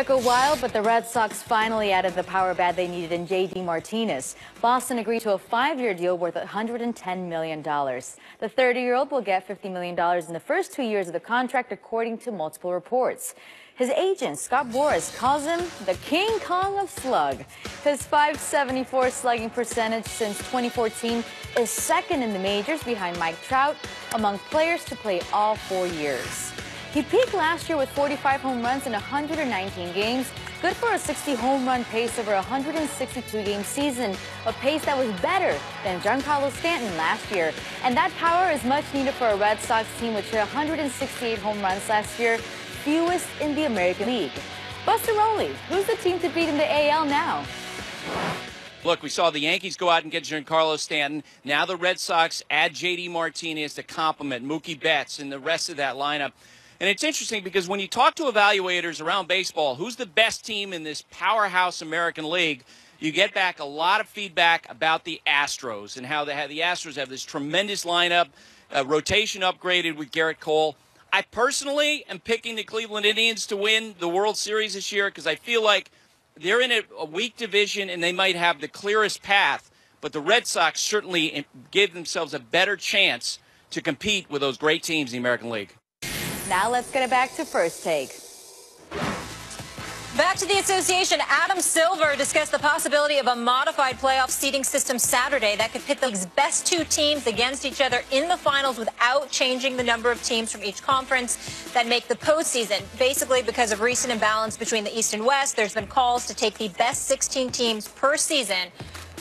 took a while, but the Red Sox finally added the power bat they needed in J.D. Martinez. Boston agreed to a 5-year deal worth $110 million. The 30-year-old will get $50 million in the first 2 years of the contract, according to multiple reports. His agent, Scott Boras, calls him the King Kong of slug. His .574 slugging percentage since 2014 is second in the majors behind Mike Trout among players to play all 4 years. He peaked last year with 45 home runs in 119 games, good for a 60 home run pace over a 162-game season, a pace that was better than Giancarlo Stanton last year. And that power is much needed for a Red Sox team which hit 168 home runs last year, fewest in the American League. Buster Olney, who's the team to beat in the AL now? Look, we saw the Yankees go out and get Giancarlo Stanton. Now the Red Sox add J.D. Martinez to complement Mookie Betts and the rest of that lineup. And it's interesting because when you talk to evaluators around baseball, who's the best team in this powerhouse American League, you get back a lot of feedback about the Astros and how the Astros have this tremendous lineup, rotation upgraded with Garrett Cole. I personally am picking the Cleveland Indians to win the World Series this year because I feel like they're in a weak division and they might have the clearest path. But the Red Sox certainly give themselves a better chance to compete with those great teams in the American League. Now let's get it back to First Take. Back to the association. Adam Silver discussed the possibility of a modified playoff seeding system Saturday that could pit the league's best 2 teams against each other in the finals without changing the number of teams from each conference that make the postseason. Basically, because of recent imbalance between the East and West, there's been calls to take the best 16 teams per season,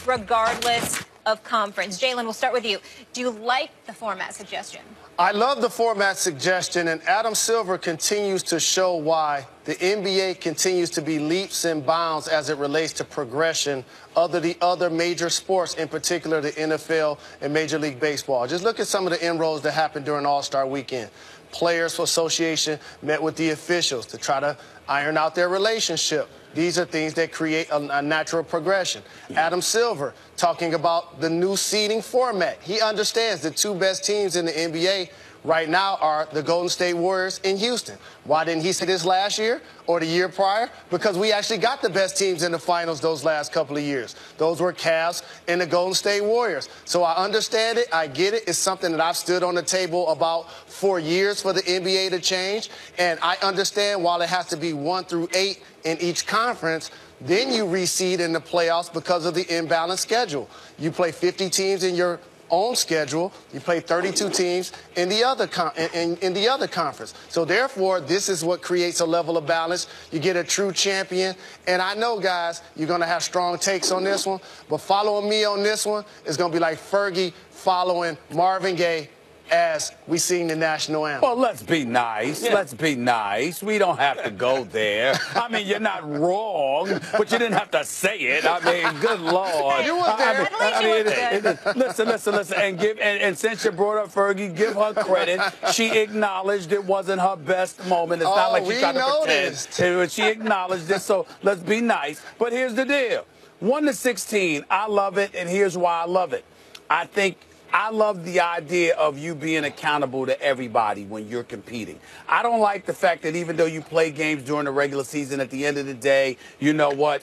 regardless of conference. Jalen, we'll start with you. Do you like the format suggestion? I love the format suggestion, and Adam Silver continues to show why the NBA continues to be leaps and bounds as it relates to progression of the other major sports, in particular the NFL and Major League Baseball. Just look at some of the inroads that happened during All-Star Weekend. Players Association met with the officials to try to iron out their relationship. These are things that create a natural progression. Adam Silver talking about the new seeding format. He understands the 2 best teams in the NBA right now are the Golden State Warriors in Houston. Why didn't he say this last year or the year prior? Because we actually got the best teams in the finals those last couple of years. Those were Cavs and the Golden State Warriors. So I understand it. I get it. It's something that I've stood on the table about for years for the NBA to change. And I understand while it has to be 1 through 8 in each conference, then you reseed in the playoffs because of the imbalanced schedule. You play 50 teams in your own schedule. You play 32 teams in the other conference. So therefore, this is what creates a level of balance. You get a true champion. And I know, guys, you're going to have strong takes on this one. But following me on this one is going to be like Fergie following Marvin Gaye as we sing the national anthem. Well, let's be nice. Yeah. Let's be nice. We don't have to go there. I mean, you're not wrong, but you didn't have to say it. I mean, good Lord. You were there. Listen. And since you brought up Fergie, give her credit. She acknowledged it wasn't her best moment. It's not like she tried to pretend. She acknowledged it, so let's be nice. But here's the deal. 1 to 16, I love it, and here's why I love it. I love the idea of you being accountable to everybody when you're competing. I don't like the fact that even though you play games during the regular season, at the end of the day, you know what,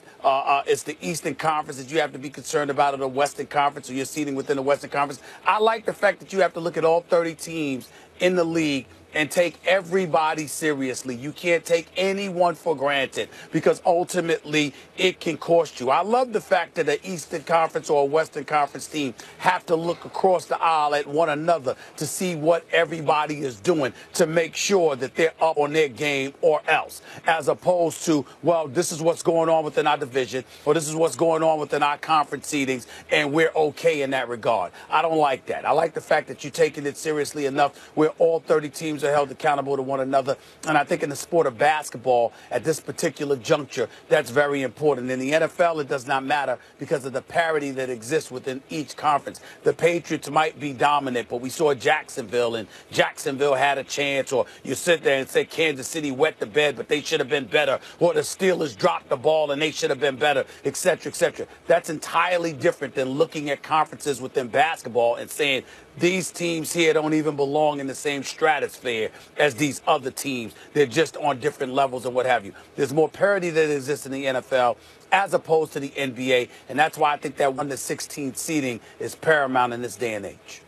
it's the Eastern Conference that you have to be concerned about, or the Western Conference, or you're seating within the Western Conference. I like the fact that you have to look at all 30 teams in the league and take everybody seriously. You can't take anyone for granted because ultimately it can cost you. I love the fact that an Eastern Conference or a Western Conference team have to look across the aisle at one another to see what everybody is doing to make sure that they're up on their game or else, as opposed to, well, this is what's going on within our division or this is what's going on within our conference seedings and we're okay in that regard. I don't like that. I like the fact that you're taking it seriously enough where all 30 teams are held accountable to one another. And I think in the sport of basketball, at this particular juncture, that's very important. In the NFL, it does not matter because of the parity that exists within each conference. The Patriots might be dominant, but we saw Jacksonville, and Jacksonville had a chance. Or you sit there and say Kansas City wet the bed, but they should have been better. Or the Steelers dropped the ball, and they should have been better, et cetera, et cetera. That's entirely different than looking at conferences within basketball and saying these teams here don't even belong in the same stratosphere. fair as these other teams. They're just on different levels and what have you. There's more parity that exists in the NFL as opposed to the NBA, and that's why I think that 1-16 seeding is paramount in this day and age.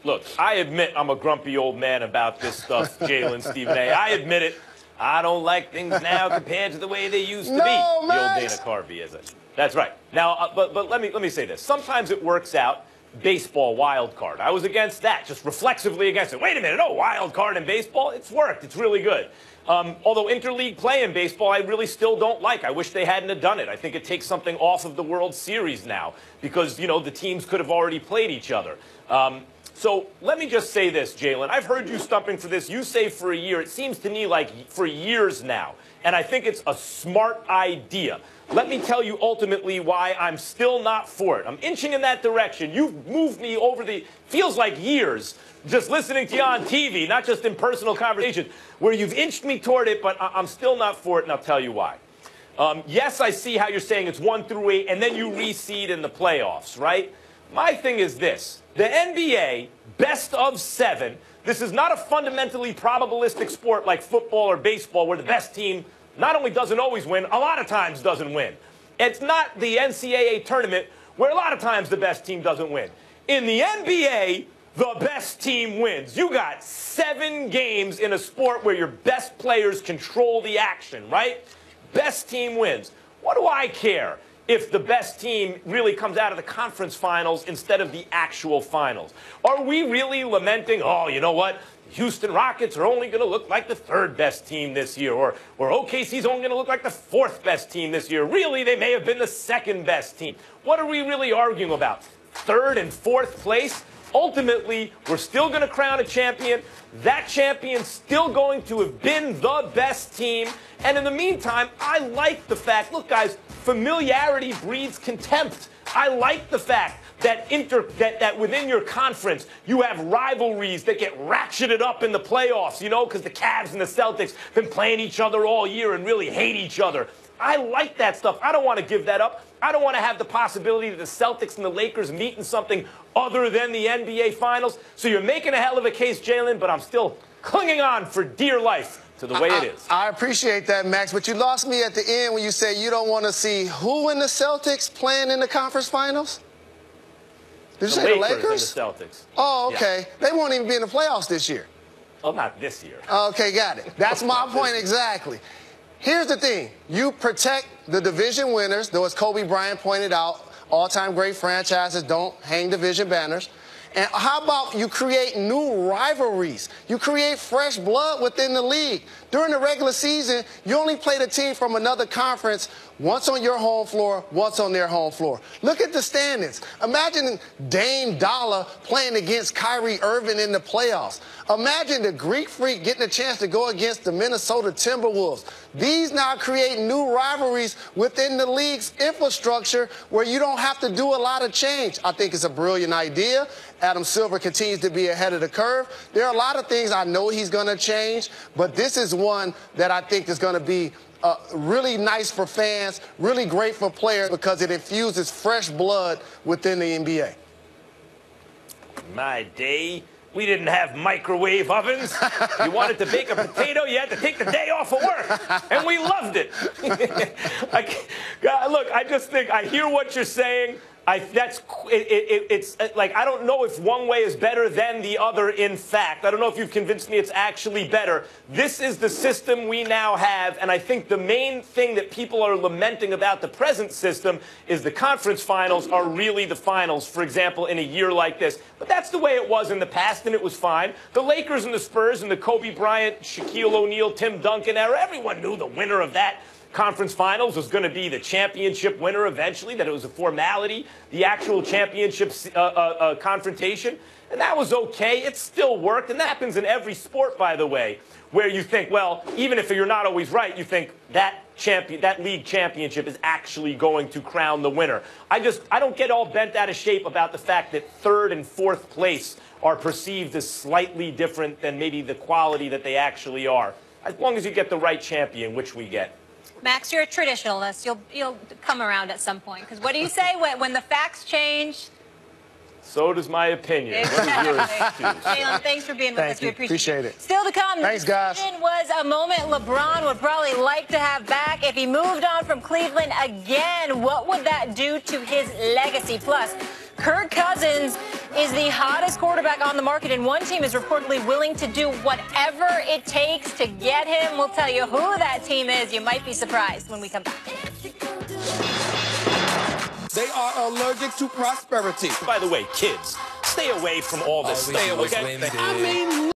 Look, I admit I'm a grumpy old man about this stuff, Jalen, Stephen A. I admit it. I don't like things now compared to the way they used to be. The old Dana Carvey, is it? That's right. Now, but let me say this. Sometimes it works out. Baseball wild card. I was against that, just reflexively against it. Wait a minute, oh, wild card in baseball? It's worked. It's really good. Although interleague play in baseball, I really still don't like. I wish they hadn't have done it. I think it takes something off of the World Series now because, you know, the teams could have already played each other. So let me just say this, Jalen. I've heard you stumping for this. You say for a year. It seems to me like for years now. And I think it's a smart idea. Let me tell you ultimately why I'm still not for it. I'm inching in that direction. You've moved me over feels like years, just listening to you on TV, not just in personal conversations, where you've inched me toward it, but I'm still not for it, and I'll tell you why. Yes, I see how you're saying it's 1 through 8, and then you reseed in the playoffs, right? My thing is this. The NBA, best of 7, this is not a fundamentally probabilistic sport like football or baseball where the best team not only doesn't always win, a lot of times doesn't win. It's not the NCAA tournament where a lot of times the best team doesn't win. In the NBA, the best team wins. You got 7 games in a sport where your best players control the action, right? Best team wins. What do I care if the best team really comes out of the conference finals instead of the actual finals? Are we really lamenting, oh, you know what? Houston Rockets are only going to look like the 3rd best team this year, or OKC's only going to look like the 4th best team this year. Really, they may have been the 2nd best team. What are we really arguing about? 3rd and 4th place? Ultimately, we're still going to crown a champion. That champion's still going to have been the best team. And in the meantime, I like the fact, look, guys, familiarity breeds contempt. I like the fact that within your conference, you have rivalries that get ratcheted up in the playoffs, you know, because the Cavs and the Celtics have been playing each other all year and really hate each other. I like that stuff. I don't want to give that up. I don't want to have the possibility that the Celtics and the Lakers meet in something other than the NBA Finals. So you're making a hell of a case, Jalen, but I'm still clinging on for dear life to the way it is. I appreciate that, Max, but you lost me at the end when you say you don't want to see who in the Celtics playing in the conference finals? Did you say the Lakers? And the Celtics. Oh, okay. Yeah. They won't even be in the playoffs this year. Oh, not this year. Okay, got it. That's my point exactly. Here's the thing. You protect the division winners, though as Kobe Bryant pointed out, all-time great franchises don't hang division banners. And how about you create new rivalries? You create fresh blood within the league. During the regular season, you only play the team from another conference once on your home floor, once on their home floor. Look at the standings. Imagine Dame Dollar playing against Kyrie Irving in the playoffs. Imagine the Greek Freak getting a chance to go against the Minnesota Timberwolves. These now create new rivalries within the league's infrastructure where you don't have to do a lot of change. I think it's a brilliant idea. Adam Silver continues to be ahead of the curve. There are a lot of things I know he's going to change, but this is one that I think is going to be really nice for fans, really great for players because it infuses fresh blood within the NBA. My day, we didn't have microwave ovens. You wanted to bake a potato, you had to take the day off of work. And we loved it. Look, I just think, I hear what you're saying. It's like, I don't know if one way is better than the other, in fact. I don't know if you've convinced me it's actually better. This is the system we now have, and I think the main thing that people are lamenting about the present system is the conference finals are really the finals, for example, in a year like this. But that's the way it was in the past, and it was fine. The Lakers and the Spurs and the Kobe Bryant, Shaquille O'Neal, Tim Duncan era, everyone knew the winner of that conference finals was going to be the championship winner eventually, that it was a formality, the actual championship confrontation. And that was okay. It still worked. And that happens in every sport, by the way, where you think, well, even if you're not always right, you think that league championship is actually going to crown the winner. I don't get all bent out of shape about the fact that 3rd and 4th place are perceived as slightly different than maybe the quality that they actually are, as long as you get the right champion, which we get. Max, you're a traditionalist. You'll come around at some point. Because what do you say when the facts change? So does my opinion. What is yours, Jalen, thanks for being with us. We appreciate it. Still to come, thanks, guys. Was a moment LeBron would probably like to have back if he moved on from Cleveland again. What would that do to his legacy? Plus, Kirk Cousins is the hottest quarterback on the market, and one team is reportedly willing to do whatever it takes to get him. We'll tell you who that team is. You might be surprised when we come back. They are allergic to prosperity. By the way, kids, stay away from all this. Stay away. Okay?